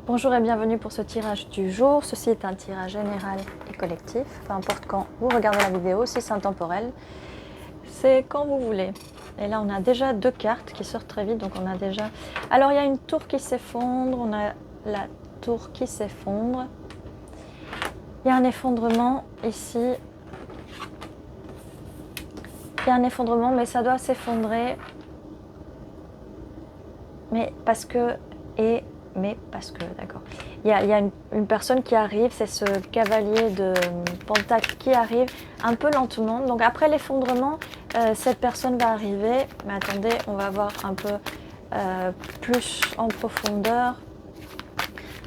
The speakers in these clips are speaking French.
Bonjour et bienvenue pour ce tirage du jour. Ceci est un tirage général et collectif, peu importe quand vous regardez la vidéo, si c'est intemporel, c'est quand vous voulez. Et là on a déjà deux cartes qui sortent très vite, donc on a déjà... Alors il y a une tour qui s'effondre, on a la tour qui s'effondre. Il y a un effondrement ici. Il y a un effondrement, mais ça doit s'effondrer. Mais parce que... parce que, d'accord. Il y a une personne qui arrive, c'est ce cavalier de Pentacle qui arrive un peu lentement. Donc après l'effondrement, cette personne va arriver. Mais attendez, on va voir un peu plus en profondeur.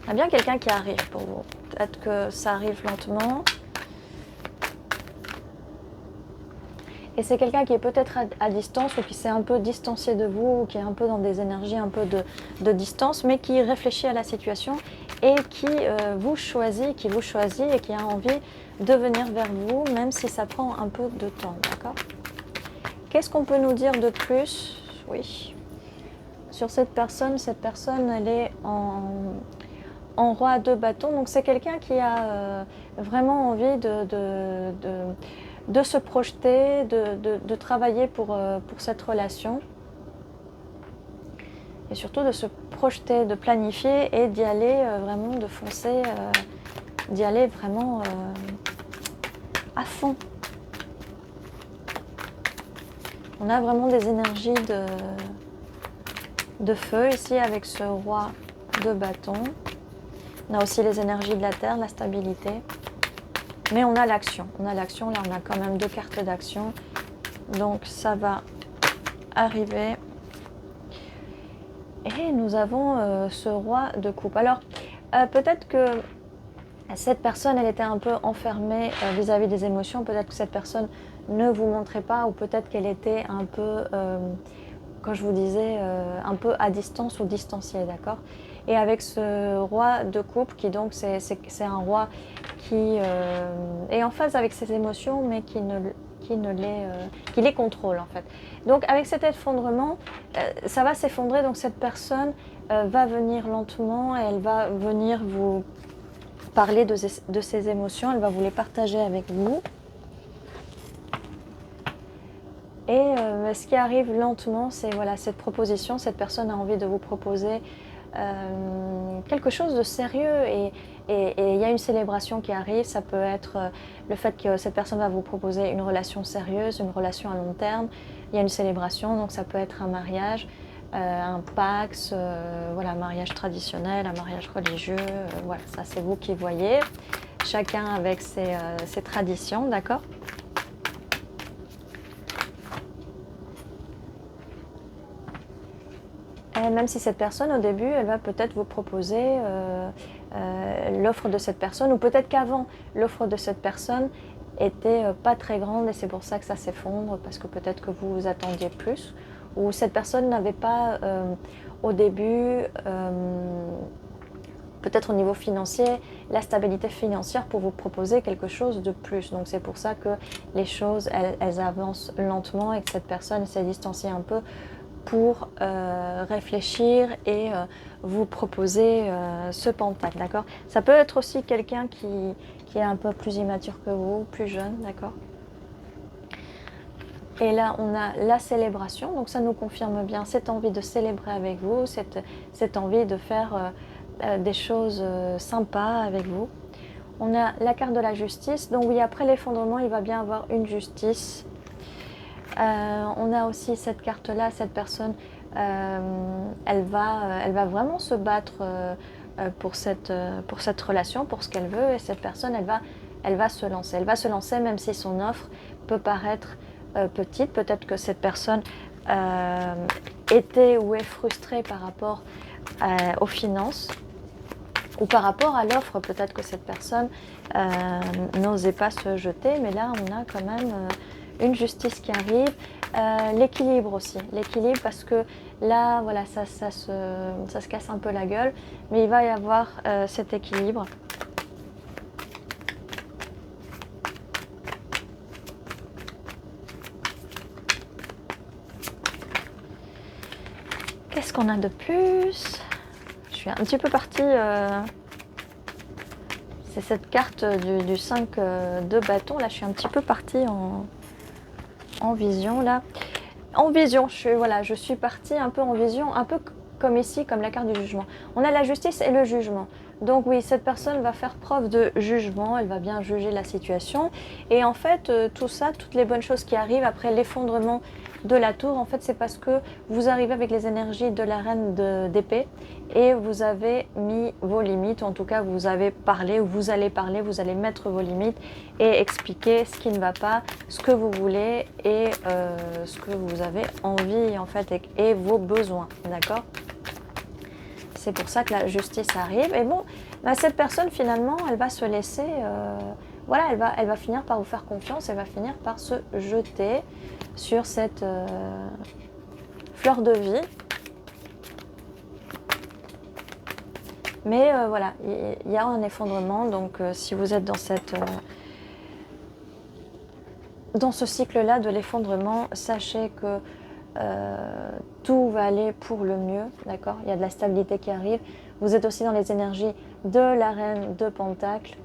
Il y a bien quelqu'un qui arrive pour vous. Peut-être que ça arrive lentement. Et c'est quelqu'un qui est peut-être à distance ou qui s'est un peu distancié de vous, ou qui est un peu dans des énergies un peu de distance, mais qui réfléchit à la situation et qui vous choisit et qui a envie de venir vers vous, même si ça prend un peu de temps, d'accord? Qu'est-ce qu'on peut nous dire de plus? Oui. Sur cette personne, elle est en roi de bâton, donc c'est quelqu'un qui a vraiment envie de se projeter, de travailler pour cette relation. Et surtout de se projeter, de planifier et d'y aller vraiment, de foncer, d'y aller vraiment à fond. On a vraiment des énergies de feu ici avec ce roi de bâton. On a aussi les énergies de la terre, la stabilité. Mais on a l'action. Là on a quand même deux cartes d'action. Donc ça va arriver. Et nous avons ce roi de coupe. Alors peut-être que cette personne, elle était un peu enfermée vis-à-vis des émotions. Peut-être que cette personne ne vous montrait pas, ou peut-être qu'elle était un peu, quand je vous disais, un peu à distance ou distanciée, d'accord? Et avec ce roi de coupe, qui donc c'est un roi qui est en phase avec ses émotions, mais qui les contrôle en fait. Donc avec cet effondrement, ça va s'effondrer, donc cette personne va venir lentement et elle va venir vous parler de ses émotions, elle va vous les partager avec vous. Et ce qui arrive lentement, c'est voilà, cette proposition, cette personne a envie de vous proposer quelque chose de sérieux, et il y a une célébration qui arrive. Ça peut être le fait que cette personne va vous proposer une relation sérieuse, une relation à long terme. Il y a une célébration, donc ça peut être un mariage, un pax, voilà, un mariage traditionnel, un mariage religieux, voilà, ça c'est vous qui voyez, chacun avec ses traditions, d'accord? Et même si cette personne, au début, elle va peut-être vous proposer l'offre de cette personne, ou peut-être qu'avant, l'offre de cette personne était pas très grande et c'est pour ça que ça s'effondre, parce que peut-être que vous vous attendiez plus, ou cette personne n'avait pas au début, peut-être au niveau financier, la stabilité financière pour vous proposer quelque chose de plus. Donc c'est pour ça que les choses, elles avancent lentement et que cette personne s'est distanciée un peu pour réfléchir et vous proposer ce pentacle, d'accord? Ça peut être aussi quelqu'un qui est un peu plus immature que vous, plus jeune, d'accord? Et là, on a la célébration, donc ça nous confirme bien cette envie de célébrer avec vous, cette envie de faire des choses sympas avec vous. On a la carte de la justice, donc oui, après l'effondrement, il va bien avoir une justice. On a aussi cette carte-là, cette personne, elle va vraiment se battre pour cette relation, pour ce qu'elle veut, et cette personne, elle va se lancer. Elle va se lancer même si son offre peut paraître petite. Peut-être que cette personne était ou est frustrée par rapport aux finances, ou par rapport à l'offre. Peut-être que cette personne n'osait pas se jeter, mais là on a quand même une justice qui arrive, l'équilibre aussi, l'équilibre, parce que là voilà, ça se casse un peu la gueule, mais il va y avoir cet équilibre. Qu'est-ce qu'on a de plus? Je suis un petit peu partie... c'est cette carte du 5 de bâton. Là, je suis un petit peu partie en vision, là. En vision, je suis partie un peu en vision, un peu comme ici, comme la carte du jugement. On a la justice et le jugement. Donc oui, cette personne va faire preuve de jugement, elle va bien juger la situation. Et en fait, tout ça, toutes les bonnes choses qui arrivent après l'effondrement de la tour, en fait, c'est parce que vous arrivez avec les énergies de la reine d'épée et vous avez mis vos limites, ou en tout cas, vous avez parlé, ou vous allez parler, vous allez mettre vos limites et expliquer ce qui ne va pas, ce que vous voulez et ce que vous avez envie, en fait, et vos besoins, d'accord ? C'est pour ça que la justice arrive. Et bon, bah, cette personne, finalement, elle va se laisser... voilà, elle va finir par vous faire confiance. Elle va finir par se jeter sur cette fleur de vie. Mais voilà, il y a un effondrement. Donc, si vous êtes dans ce cycle-là de l'effondrement, sachez que tout va aller pour le mieux, d'accord ? Il y a de la stabilité qui arrive. Vous êtes aussi dans les énergies de la reine de Pentacle.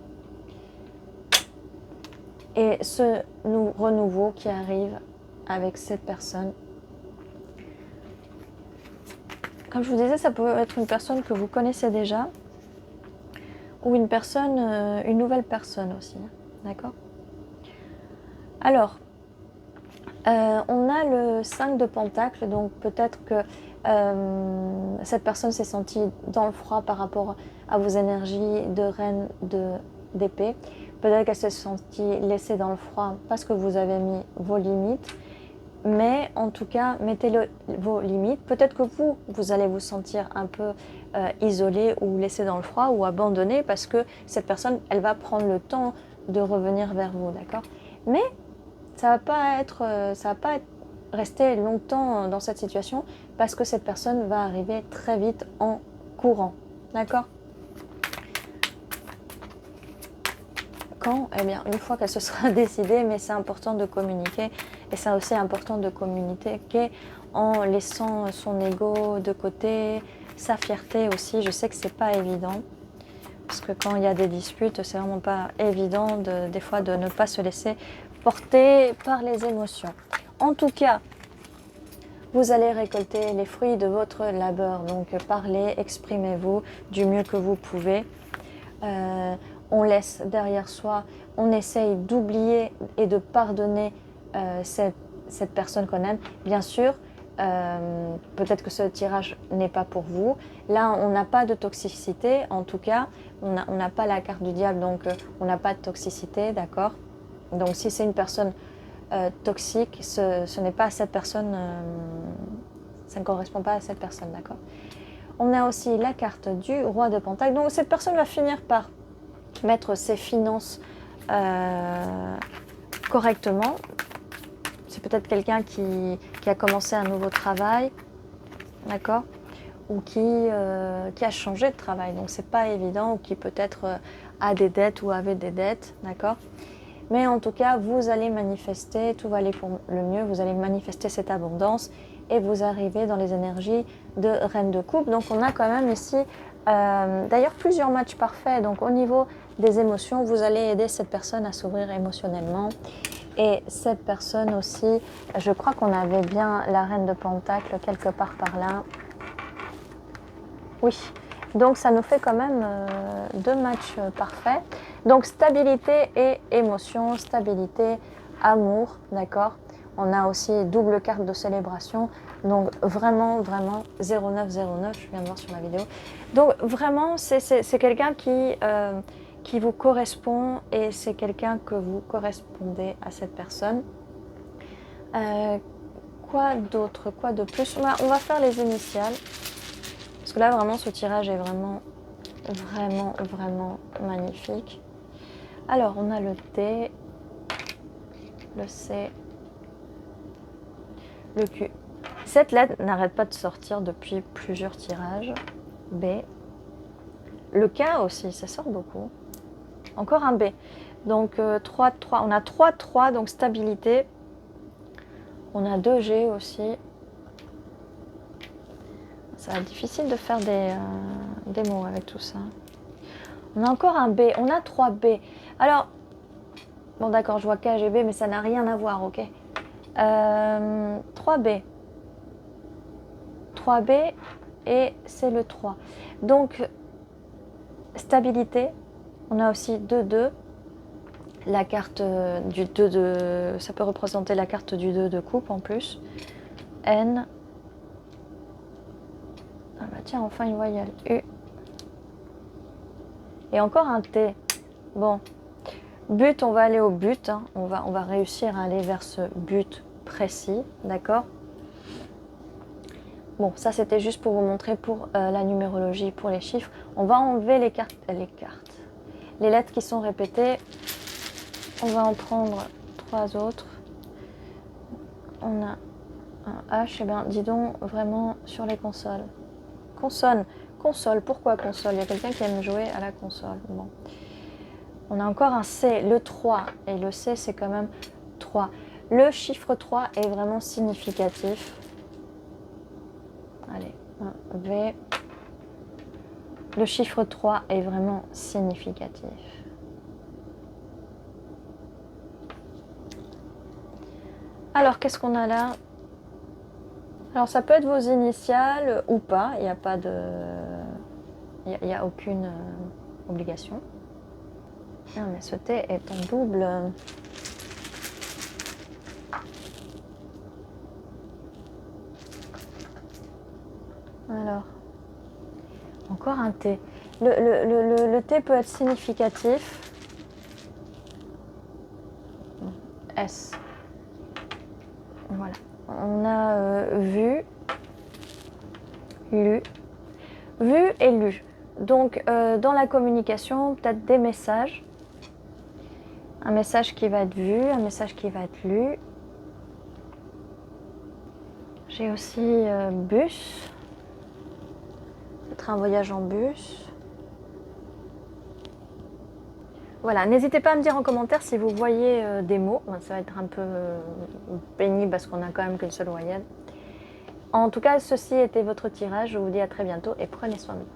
Et ce renouveau qui arrive avec cette personne. Comme je vous disais, ça peut être une personne que vous connaissez déjà. Ou une personne, une nouvelle personne aussi, d'accord ? Alors, on a le 5 de Pentacle, donc peut-être que cette personne s'est sentie dans le froid par rapport à vos énergies de reine d'épée. Peut-être qu'elle s'est sentie laissée dans le froid parce que vous avez mis vos limites. Mais en tout cas, mettez vos limites. Peut-être que vous allez vous sentir un peu isolé ou laissé dans le froid ou abandonné parce que cette personne, elle va prendre le temps de revenir vers vous, d'accord ? Mais ça va pas être resté longtemps dans cette situation parce que cette personne va arriver très vite en courant, d'accord ? Quand ? Eh bien, une fois qu'elle se sera décidée, mais c'est important de communiquer et c'est aussi important de communiquer en laissant son ego de côté, sa fierté aussi. Je sais que c'est pas évident parce que quand il y a des disputes, c'est vraiment pas évident des fois de ne pas se laisser porter par les émotions. En tout cas, vous allez récolter les fruits de votre labeur. Donc parlez, exprimez-vous du mieux que vous pouvez. On laisse derrière soi, on essaye d'oublier et de pardonner cette personne qu'on aime. Bien sûr, peut-être que ce tirage n'est pas pour vous. Là, on n'a pas de toxicité, en tout cas, on n'a pas la carte du diable, donc on n'a pas de toxicité, d'accord ? Donc si c'est une personne toxique, ce n'est pas cette personne, ça ne correspond pas à cette personne, d'accord ? On a aussi la carte du roi de Pentacle. Donc cette personne va finir par mettre ses finances correctement. C'est peut-être quelqu'un qui a commencé un nouveau travail, d'accord ? Ou qui a changé de travail. Donc c'est pas évident, ou qui peut-être a des dettes ou avait des dettes, d'accord ? Mais en tout cas, vous allez manifester, tout va aller pour le mieux, vous allez manifester cette abondance et vous arrivez dans les énergies de Reine de Coupe. Donc on a quand même ici, d'ailleurs, plusieurs matchs parfaits. Donc au niveau des émotions, vous allez aider cette personne à s'ouvrir émotionnellement. Et cette personne aussi, je crois qu'on avait bien la Reine de Pentacle quelque part par là. Oui, donc ça nous fait quand même 2 matchs parfaits. Donc stabilité et émotion, stabilité, amour, d'accord ? On a aussi double carte de célébration. Donc vraiment, vraiment 0909, je viens de voir sur ma vidéo. Donc vraiment, c'est quelqu'un qui vous correspond et c'est quelqu'un que vous correspondez à cette personne. Quoi d'autre ? Quoi de plus ? On va faire les initiales. Parce que là, vraiment, ce tirage est vraiment, vraiment, vraiment magnifique. Alors, on a le T, le C, le Q. Cette lettre n'arrête pas de sortir depuis plusieurs tirages. B. Le K aussi, ça sort beaucoup. Encore un B. Donc, 3, 3. On a 3, 3, donc stabilité. On a 2 G aussi. Ça va être difficile de faire des mots avec tout ça. On a encore un B, on a 3 B. Alors, bon d'accord, je vois K, G, B, mais ça n'a rien à voir, ok. 3B. 3B et c'est le 3. Donc, stabilité. On a aussi 2-2. La carte du 2 de... Ça peut représenter la carte du 2 de coupe en plus. N. Ah bah tiens, enfin une voyelle. U. Et encore un T. Bon. But, on va aller au but. Hein. On va réussir à aller vers ce but précis. D'accord? Bon, ça c'était juste pour vous montrer pour la numérologie, pour les chiffres. On va enlever les cartes. Les lettres qui sont répétées. On va en prendre 3 autres. On a un H. Eh bien, dis donc, vraiment sur les consoles. Console. Pourquoi console? Il y a quelqu'un qui aime jouer à la console. Bon. On a encore un C, le 3. Et le C, c'est quand même 3. Le chiffre 3 est vraiment significatif. Allez, un V. Le chiffre 3 est vraiment significatif. Alors, qu'est-ce qu'on a là? Alors, ça peut être vos initiales ou pas. Il n'y a pas de... Il n'y a aucune obligation. Non, mais ce T est en double. Alors, encore un T. Le T peut être significatif. S. Voilà. On a vu, lu. Vu et lu. Donc, dans la communication, peut-être des messages. Un message qui va être vu, un message qui va être lu. J'ai aussi bus. Peut-être un voyage en bus. Voilà, n'hésitez pas à me dire en commentaire si vous voyez des mots. Ça va être un peu pénible parce qu'on n'a quand même qu'une seule voyelle. En tout cas, ceci était votre tirage. Je vous dis à très bientôt et prenez soin de vous.